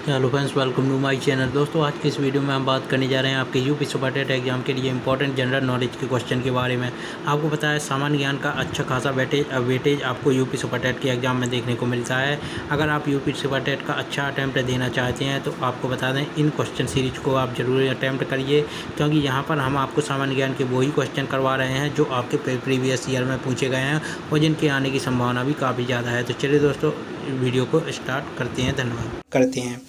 Hello friends, welcome to my channel. दोस्तों, आज की इस वीडियो में हम बात करने जा रहे हैं आपके यूपी सुपर टेट एग्जाम के लिए इंपॉर्टेंट जनरल नॉलेज के क्वेश्चन के बारे में। आपको पता है सामान्य ज्ञान का अच्छा खासा वेटेज आपको यूपी सुपर टेट के एग्जाम में देखने को मिलता है। अगर आप यूपी सुपर टेट का अच्छा अटैम्प्ट देना चाहते हैं तो आपको बता दें, इन क्वेश्चन सीरीज को आप जरूर अटैम्प्ट करिए, क्योंकि यहाँ पर हम आपको सामान्य ज्ञान के वही क्वेश्चन करवा रहे हैं जो आपके प्रीवियस ईयर में पूछे गए हैं और जिनके आने की संभावना भी काफ़ी ज़्यादा है। तो चलिए दोस्तों, वीडियो को स्टार्ट करते हैं। धन्यवाद करते हैं।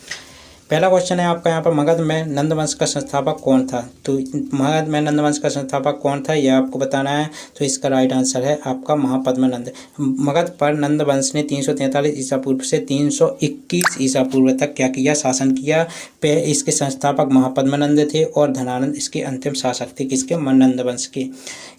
पहला क्वेश्चन है आपका यहाँ पर, मगध में नंद वंश का संस्थापक कौन था? तो मगध में नंद वंश का संस्थापक कौन था यह आपको बताना है। तो इसका राइट आंसर है आपका महापद्म नंद। मगध पर नंद वंश ने 343 ईसा पूर्व से 321 ईसा पूर्व तक क्या किया? शासन किया। इसके संस्थापक महापद्म नंद थे और धनानंद इसके अंतिम शासक थे। किसके? नंद वंश के।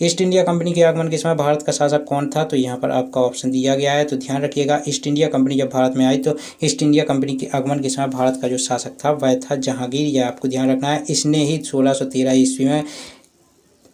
ईस्ट इंडिया कंपनी के आगमन के समय भारत का शासक कौन था? तो यहाँ पर आपका ऑप्शन दिया गया है, तो ध्यान रखिएगा। ईस्ट इंडिया कंपनी जब भारत में आई तो ईस्ट इंडिया कंपनी के आगमन के समय भारत का जो शासक था वह था जहांगीर। यह आपको ध्यान रखना है। इसने ही 1613 ईस्वी में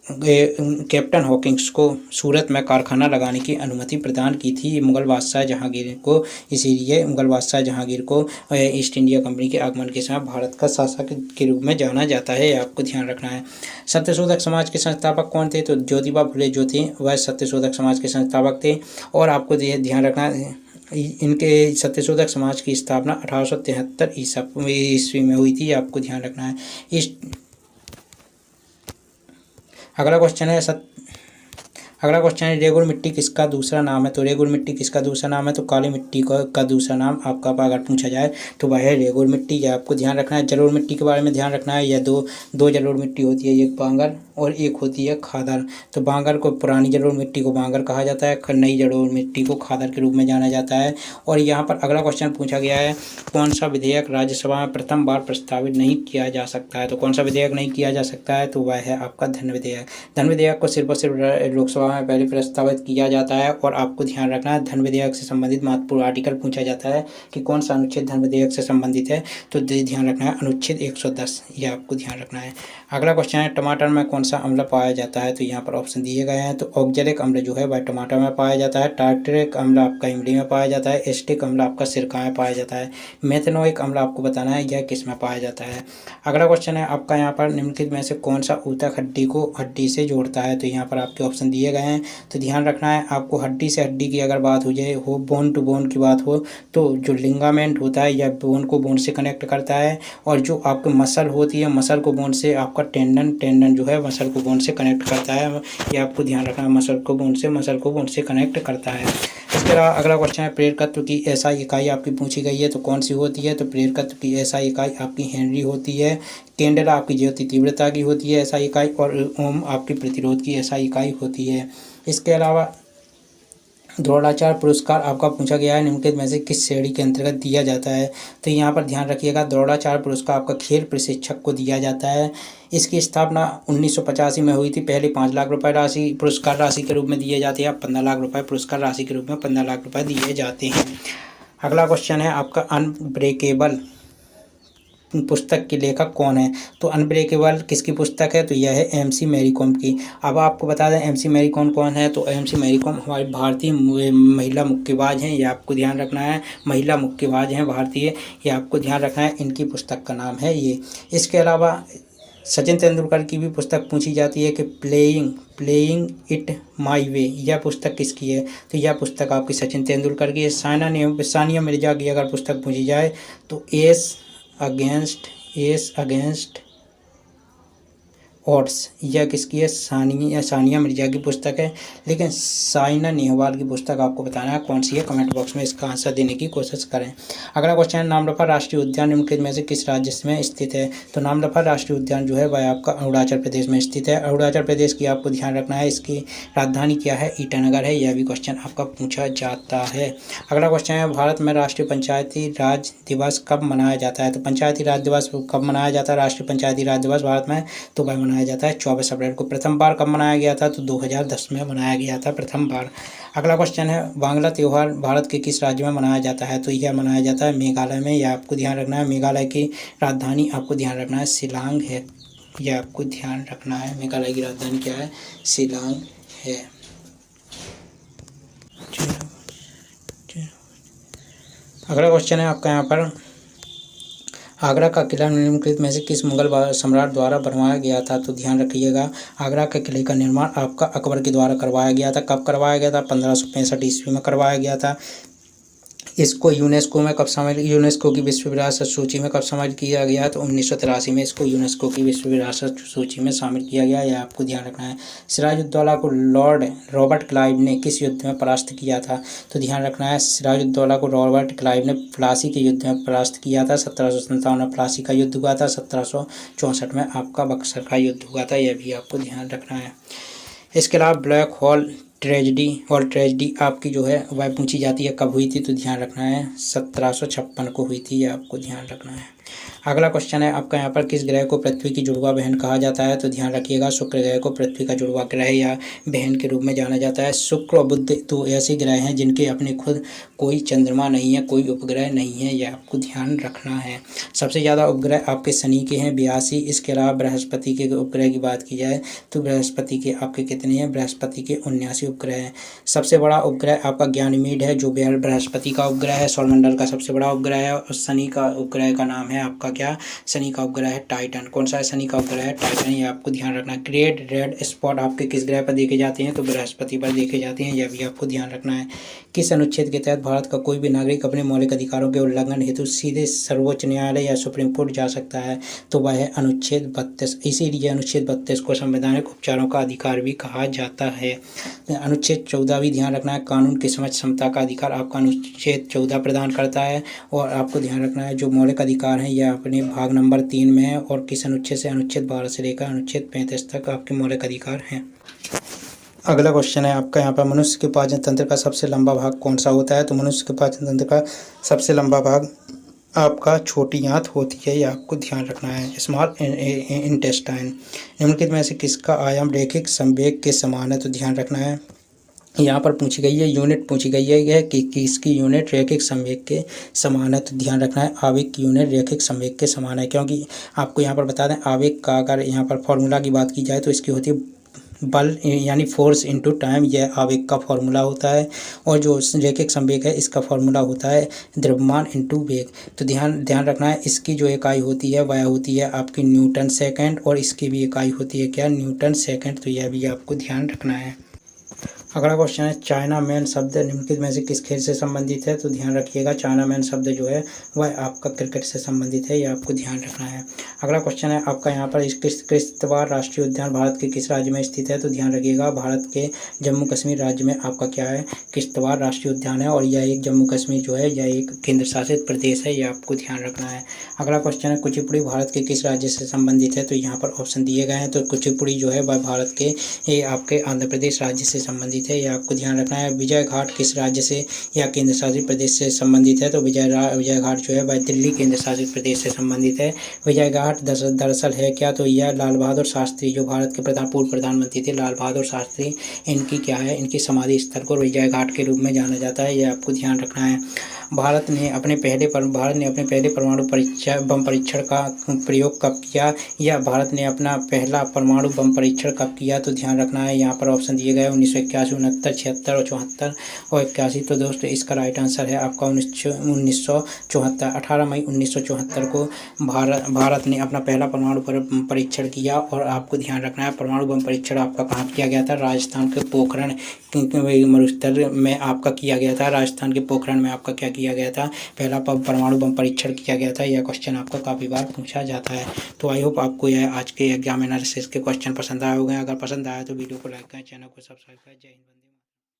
कैप्टन हॉकिंस को सूरत में कारखाना लगाने की अनुमति प्रदान की थी मुगल बादशाह जहांगीर को। इसीलिए मुगल बादशाह जहांगीर को ईस्ट इंडिया कंपनी के आगमन के समय भारत का शासक के रूप में जाना जाता है। आपको ध्यान रखना है। सत्यशोधक समाज के संस्थापक कौन थे? तो ज्योतिबा फुले जो थे वह सत्यशोधक समाज के संस्थापक थे। और आपको ध्यान रखना है, इनके सत्यशोधक समाज की स्थापना 1873 ईस्वी में हुई थी। आपको ध्यान रखना है। अगला क्वेश्चन है रेगुर मिट्टी किसका दूसरा नाम है? तो रेगुर मिट्टी किसका दूसरा नाम है? तो काली मिट्टी का दूसरा नाम आपका अगर पूछा जाए तो वह है रेगुर मिट्टी। यह आपको ध्यान रखना है। जलोढ़ मिट्टी के बारे में ध्यान रखना है। यह दो जलोढ़ मिट्टी होती है, एक बांगर और एक होती है खादर। तो बांगर को, पुरानी जलोढ़ मिट्टी को बांगर कहा जाता है, नई जलोढ़ मिट्टी को खादर के रूप में जाना जाता है। और यहाँ पर अगला क्वेश्चन पूछा गया है, कौन सा विधेयक राज्यसभा में प्रथम बार प्रस्तावित नहीं किया जा सकता है? तो कौन सा विधेयक नहीं किया जा सकता है? तो वह है आपका धन विधेयक। धन विधेयक को सिर्फ और सिर्फ लोकसभा में पहले प्रस्तावित किया जाता है। और आपको ध्यान रखना है, धन विधेयक से संबंधित महत्वपूर्ण आर्टिकल पूछा जाता है कि कौन सा अनुच्छेद धन विधेयक से संबंधित है। तो ध्यान रखना है अनुच्छेद 110, यह आपको ध्यान रखना है। अगला क्वेश्चन है, टमाटर में कौन सा अम्ल पाया जाता है? तो यहाँ पर ऑप्शन दिए गए हैं। तो ऑक्जेलिक अम्ल जो है वह टमाटर में पाया जाता है। टार्टरिक अम्ल आपका इमली में पाया जाता है। एसिटिक अम्ल आपका सिरका में पाया जाता है। मेथनोइक अम्ल आपको बताना है यह किस में पाया जाता है। अगला क्वेश्चन है आपका यहाँ पर, निम्नलिखित में से कौन सा ऊतक हड्डी को हड्डी से जोड़ता है? तो यहाँ पर आपके ऑप्शन दिए गए हैं। तो ध्यान रखना है, आपको हड्डी से हड्डी की अगर बात हो जाए, हो बोन टू बोन की बात हो, तो जो लिगामेंट होता है यह बोन को बोन से कनेक्ट करता है। और जो आपको मसल होती है, मसल को बोन से, आपका टेंडन जो है मसल को बोन से कनेक्ट करता है। यह आपको ध्यान रखना है, मसल को बोन से कनेक्ट करता है। इसके अलावा अगला क्वेश्चन है, प्रेरकत्व की ऐसा इकाई आपकी पूछी गई है, तो कौन सी होती है? तो प्रेरकत्व की ऐसा इकाई आपकी हेनरी होती है। कैंडेला आपकी ज्योति तीव्रता की होती है ऐसा इकाई, और ओम आपकी प्रतिरोध की ऐसा इकाई होती है। इसके अलावा द्रोणाचार्य पुरस्कार आपका पूछा गया है, निम्नलिखित में से किस श्रेणी के अंतर्गत दिया जाता है? तो यहाँ पर ध्यान रखिएगा, द्रोणाचार्य पुरस्कार आपका खेल प्रशिक्षक को दिया जाता है। इसकी स्थापना 1985 में हुई थी। पहले 5 लाख रुपए राशि पुरस्कार राशि के रूप में दिए जाते हैं। अब 15 लाख रुपए पुरस्कार राशि के रूप में 15 लाख रुपए दिए जाते हैं। अगला क्वेश्चन है आपका, अनब्रेकेबल पुस्तक के लेखक कौन है? तो अनब्रेकेबल किसकी पुस्तक है? तो यह है MC मैरी कॉम की। अब आपको बता दें MC मैरी कॉम कौन है। तो MC मैरी कॉम हमारी भारतीय महिला मुक्केबाज हैं, यह आपको ध्यान रखना है। महिला मुक्केबाज हैं भारतीय, यह आपको ध्यान रखना है। इनकी पुस्तक का नाम है ये। इसके अलावा सचिन तेंदुलकर की भी पुस्तक पूछी जाती है कि प्लेइंग इट माई वे, यह पुस्तक किसकी है? तो यह पुस्तक आपकी सचिन तेंदुलकर की है। सानिया मिर्जा की अगर पुस्तक पूछी जाए तो एस अगेंस्ट ऑड्स, यह किसकी है? सानिया मिर्जा की पुस्तक है। लेकिन साइना नेहवाल की पुस्तक आपको बताना है कौन सी है। कमेंट बॉक्स में इसका आंसर देने की कोशिश करें। अगला क्वेश्चन है, नामदफा राष्ट्रीय उद्यान निम्नलिखित में से किस राज्य में स्थित है? तो नामदफा राष्ट्रीय उद्यान जो है वह आपका अरुणाचल प्रदेश में स्थित है। अरुणाचल प्रदेश की आपको ध्यान रखना है। इसकी राजधानी क्या है? ईटानगर है। यह भी क्वेश्चन आपका पूछा जाता है। अगला क्वेश्चन है, भारत में राष्ट्रीय पंचायती राज दिवस कब मनाया जाता है? तो पंचायती राज दिवस कब मनाया जाता है? राष्ट्रीय पंचायती राज दिवस भारत में तो वह मनाया जाता है 24 अप्रैल को। प्रथम बार कब मनाया गया था? तो 2010 में मनाया गया था प्रथम बार। अगला क्वेश्चन है, बांग्ला त्यौहार भारत के किस राज्य में मनाया जाता है? तो यह मनाया जाता है मेघालय में। यह आपको ध्यान रखना है। मेघालय की राजधानी आपको ध्यान रखना है शिलांग है। यह आपको ध्यान रखना है। मेघालय की राजधानी क्या है? शिलांग है। अगला क्वेश्चन है आपका यहाँ पर, आगरा का किला निम्नलिखित में से किस मुगल सम्राट द्वारा बनवाया गया था? तो ध्यान रखिएगा, आगरा के किले का निर्माण आपका अकबर के द्वारा करवाया गया था। कब करवाया गया था? 1565 ईस्वी में करवाया गया था। इसको यूनेस्को में कब शामिल, यूनेस्को की विश्व विरासत सूची में कब शामिल किया गया? तो 1983 में इसको यूनेस्को की विश्व विरासत सूची में शामिल किया गया। यह आपको ध्यान रखना है। सिराजुद्दौला को लॉर्ड रॉबर्ट क्लाइव ने किस युद्ध में परास्त किया था? तो ध्यान रखना है, सिराजुद्दौला को रॉबर्ट क्लाइव ने प्लासी के युद्ध में परास्त किया था। 1757 में प्लासी का युद्ध हुआ था। 1764 में आपका बक्सर का युद्ध हुआ था। यह भी आपको ध्यान रखना है। इसके अलावा ब्लैक होल ट्रेजेडी आपकी जो है वह पूछी जाती है, कब हुई थी? तो ध्यान रखना है 1756 को हुई थी। यह आपको ध्यान रखना है। अगला क्वेश्चन है आपका यहाँ पर, किस ग्रह को पृथ्वी की जुड़वा बहन कहा जाता है? तो ध्यान रखिएगा, शुक्र ग्रह को पृथ्वी का जुड़वा ग्रह या बहन के रूप में जाना जाता है। शुक्र और बुध तो ऐसे ग्रह हैं जिनके अपने खुद कोई चंद्रमा नहीं है, कोई उपग्रह नहीं है। यह आपको ध्यान रखना है। सबसे ज़्यादा उपग्रह आपके शनि के हैं 82। इसके अलावा बृहस्पति के उपग्रह की बात की जाए तो बृहस्पति के आपके कितने हैं? बृहस्पति के 79 उपग्रह हैं। सबसे बड़ा उपग्रह आपका ज्ञानमीड है जो बृहस्पति का उपग्रह है, सौरमंडल का सबसे बड़ा उपग्रह है। और शनि का उपग्रह का नाम है आपका क्या? शनि का उपग्रह है टाइटन। कौन सा है? शनि का उपग्रह है टाइटन। ये आपको ध्यान रखना है। ग्रेट रेड स्पॉट आपके किस ग्रह पर देखे जाते हैं? तो बृहस्पति पर देखे जाते हैं। यह भी आपको ध्यान रखना है। किस अनुच्छेद के तहत भारत का कोई भी नागरिक अपने मौलिक अधिकारों के उल्लंघन हेतु सीधे सर्वोच्च न्यायालय या सुप्रीम कोर्ट जा सकता है? तो वह है अनुच्छेद 32। इसीलिए अनुच्छेद 32 को संवैधानिक उपचारों का अधिकार भी कहा जाता है। अनुच्छेद 14 भी ध्यान रखना है, कानून की समझ क्षमता का अधिकार आपका अनुच्छेद 14 प्रदान करता है। और आपको ध्यान रखना है जो मौलिक अधिकार हैं यह अपने भाग नंबर 3 में है। और किस अनुच्छेद से? अनुच्छेद 12 से लेकर अनुच्छेद 35 तक आपके मौलिक अधिकार हैं। अगला क्वेश्चन है आपका यहाँ पर, मनुष्य के पाचन तंत्र का सबसे लंबा भाग कौन सा होता है? तो मनुष्य के पाचन तंत्र का सबसे लंबा भाग आपका छोटी आंत होती है। ये आपको ध्यान रखना है, स्मॉल इंटेस्टाइन। निम्नलिखित में से किसका आयाम रैखिक संवेग के समान है? तो ध्यान रखना है, यहाँ पर पूछी गई है यूनिट पूछी गई है कि किसकी यूनिट रैखिक संवेग के समान है? तो ध्यान रखना है आवेग की यूनिट रैखिक संवेग के समान है। क्योंकि आपको यहाँ पर बता दें आवेग का अगर यहाँ पर फॉर्मूला की बात की जाए तो इसकी होती है बल यानी फोर्स इनटू टाइम। यह आवेग का फॉर्मूला होता है। और जो रैखिक संवेग है इसका फॉर्मूला होता है द्रव्यमान इनटू वेग। तो ध्यान रखना है, इसकी जो इकाई होती है वह होती है आपकी न्यूटन सेकंड और इसकी भी इकाई होती है क्या? Newton second. तो यह भी आपको ध्यान रखना है। अगला क्वेश्चन है, चाइना मैन शब्द निम्नलिखित में से किस खेल से संबंधित है? तो ध्यान रखिएगा चाइना मैन शब्द जो है वह आपका क्रिकेट से संबंधित है। यह आपको ध्यान रखना है। अगला क्वेश्चन है आपका यहाँ पर, किश्तवाड़ राष्ट्रीय उद्यान भारत के किस राज्य में स्थित है? तो ध्यान रखिएगा भारत के जम्मू कश्मीर राज्य में आपका क्या है? किश्तवाड़ राष्ट्रीय उद्यान है। और यह एक जम्मू कश्मीर जो है यह एक केंद्र शासित प्रदेश है। यह आपको ध्यान रखना है। अगला क्वेश्चन है, कुचिपुड़ी भारत के किस राज्य से संबंधित है? तो यहाँ पर ऑप्शन दिए गए हैं। तो कुचिपुड़ी जो है वह भारत के आपके आंध्र प्रदेश राज्य से संबंधित है। यह आपको ध्यान रखना है। विजय घाट किस राज्य से या केंद्र शासित प्रदेश से संबंधित है? तो विजय घाट जो है वह दिल्ली केंद्र शासित प्रदेश से संबंधित है। विजय घाट दरअसल है क्या? तो यह लाल बहादुर शास्त्री जो भारत के पूर्व प्रधानमंत्री थे लाल बहादुर शास्त्री, इनकी क्या है? इनकी समाधि स्थल को विजय घाट के रूप में जाना जाता है। यह आपको ध्यान रखना है। भारत ने अपने पहले परमाणु बम परीक्षण का प्रयोग कब किया? या भारत ने अपना पहला परमाणु बम परीक्षण कब किया? तो ध्यान रखना है, यहाँ पर ऑप्शन दिए गए 1981, 69, 76 और 74 और 81। तो दोस्तों इसका राइट आंसर है आपका 1974। 18 मई 1974 को भारत ने अपना पहला परमाणु परीक्षण किया। और आपको ध्यान रखना है परमाणु बम परीक्षण आपका कहाँ किया गया था? राजस्थान के पोखरण मरुस्थल में आपका किया गया था। राजस्थान के पोखरण में आपका क्या किया गया था? पहला परमाणु बम परीक्षण किया गया था। यह क्वेश्चन आपका काफ़ी बार पूछा जाता है। तो आई होप आपको यह आज के एग्जाम एनालिसिस के क्वेश्चन पसंद आए होंगे। अगर पसंद आया तो वीडियो को लाइक करें, चैनल को सब्सक्राइब करें। जय हिंद।